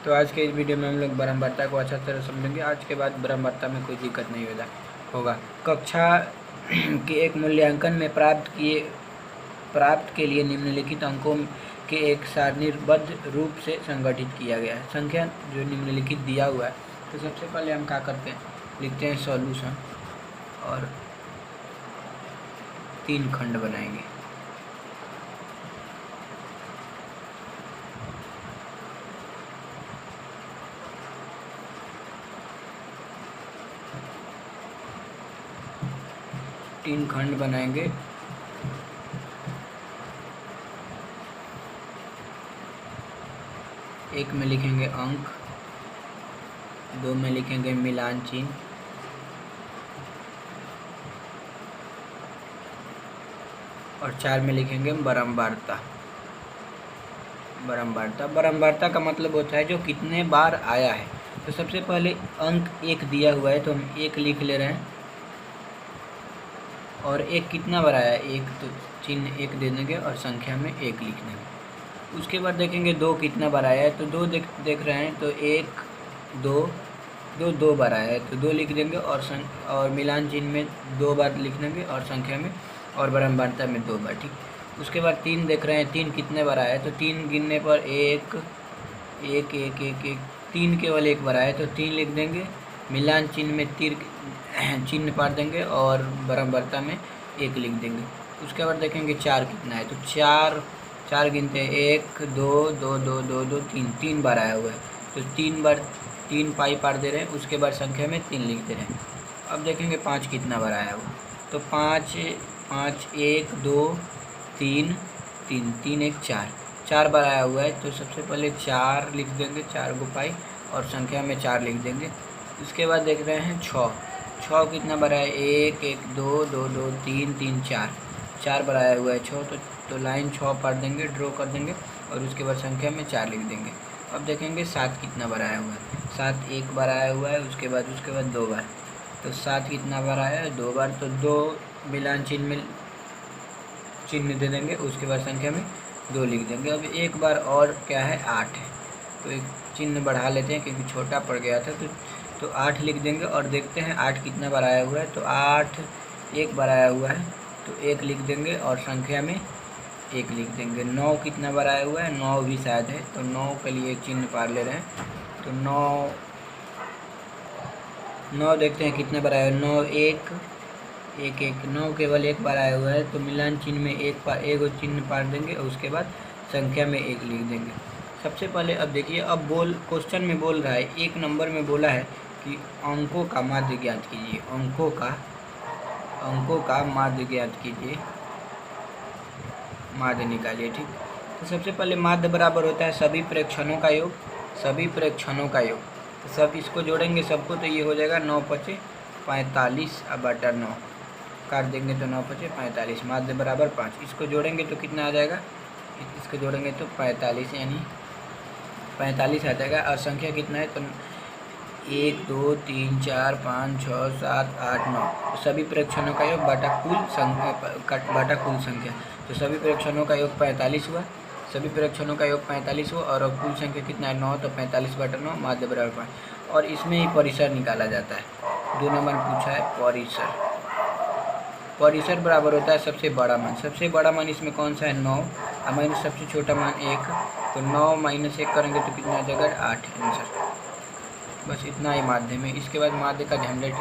तो आज के इस वीडियो में हम लोग ब्रह्मवार्ता को अच्छा तरह समझेंगे। आज के बाद ब्रह्मवार्ता में कोई दिक्कत नहीं होगा। कक्षा के एक मूल्यांकन में प्राप्त के लिए निम्नलिखित अंकों के एक सारणीबद्ध रूप से संगठित किया गया है। संख्या जो निम्नलिखित दिया हुआ है, तो सबसे पहले हम क्या करते हैं, लिखते हैं सॉल्यूशन और 3 खंड बनाएंगे। तीन खंड बनाएंगे। एक में लिखेंगे अंक, 2 में लिखेंगे मिलान चिन्ह और 4 में लिखेंगे ब्रह्मवार्ता। ब्रह्मवार्ता का मतलब होता है जो कितने बार आया है। तो सबसे पहले अंक 1 दिया हुआ है तो हम 1 लिख ले रहे हैं। और 1 कितना बार आया है, 1, तो चिन्ह 1 दे देंगे और संख्या में 1 लिख देंगे। उसके बाद देखेंगे 2 कितना बार आया है, तो 2 देख रहे हैं तो 1 2 बार आया है तो 2 लिख देंगे और मिलान चिन्ह में 2 बार लिख देंगे और संख्या में और ब्रह्मवार्ता में 2 बार। ठीक। उसके बाद 3 देख रहे हैं, 3 कितने बार आया है, तो 3 गिनने पर 1 3 केवल 1 बार आया है तो 3 लिख देंगे। मिलान चिन्ह में तीर चिन्ह पार देंगे और ब्रह्मवार्ता में 1 लिख देंगे। उसके बाद देखेंगे 4 कितना है, तो 4 गिनते हैं, 1 2 2 2 2 2 3 बार आया हुआ है तो 3 बार 3 पाई पार दे रहे हैं। उसके बाद संख्या में 3 लिख दे रहे हैं। अब देखेंगे 5 कितना बार आया हुआ, तो 5 1 2 3 3 1 4 बार आया हुआ है तो सबसे पहले 4 लिख देंगे, 4 को पाई और संख्या में 4 लिख देंगे। उसके बाद देख रहे हैं 6 कितना बार आया, 1 1 2 2 2 3 3 4 बार आया हुआ है 6, तो लाइन 6 पार देंगे, ड्रॉ कर देंगे और उसके बाद संख्या में 4 लिख देंगे। अब देखेंगे 7 कितना बार आया हुआ है, 7 1 बार आया हुआ है। उसके बाद 2 बार, तो 7 कितना बार आया है, 2 बार, तो 2 मिलान चिन्ह में चिन्ह दे देंगे। उसके बाद संख्या में 2 लिख देंगे। अब एक बार और क्या है, 8 है तो एक चिन्ह बढ़ा लेते हैं क्योंकि छोटा पड़ गया था, तो 8 लिख देंगे और देखते हैं 8 कितना बार आया हुआ है, तो 8 1 बार आया हुआ है तो 1 लिख देंगे और संख्या में 1 लिख देंगे। 9 कितना बार आया हुआ है, 9 भी शायद है तो 9 के लिए चिन्ह पार ले रहे हैं, तो 9 देखते हैं कितने बार आया है, 9 1 1 1 9 केवल 1 बार आया हुआ है तो मिलान चिन्ह में 1 चिन्ह पार देंगे और उसके बाद संख्या में 1 लिख देंगे। सबसे पहले अब देखिए, अब क्वेश्चन में बोल रहा है, 1 नंबर में बोला है कि अंकों का माध्य ज्ञात कीजिए। अंकों का माध्य ज्ञात कीजिए, माध्य निकालिए। ठीक। तो सबसे पहले माध्य बराबर होता है सभी प्रेक्षणों का योग। तो सब इसको जोड़ेंगे सबको, तो ये हो जाएगा 9 5 45 बटा 9 काट देंगे तो 9 5 45, माध्य बराबर 5। इसको जोड़ेंगे तो कितना आ जाएगा, इसको जोड़ेंगे तो 45, यानी 45 आ जाएगा। और संख्या कितना है, तो 1 2 3 4 5 6 7 8 9, तो सभी प्रेक्षणों का योग बटा कुल संख्या, तो सभी प्रेक्षणों का योग 45 हुआ। सभी प्रेक्षणों का योग 45 हुआ और अब कुल संख्या कितना है, 9, तो 45 बटा 9 माध्य बराबर 5। और इसमें ही परिसर निकाला जाता है। 2 नंबर पूछा है परिसर बराबर होता है सबसे बड़ा मान। सबसे बड़ा मान इसमें कौन सा है, 9, और माइनस सबसे छोटा मान 1, तो 9 - 1 करेंगे तो कितना आ जाएगा, 8 आंसर। बस इतना ही माध्य में। इसके बाद माध्य का झंझट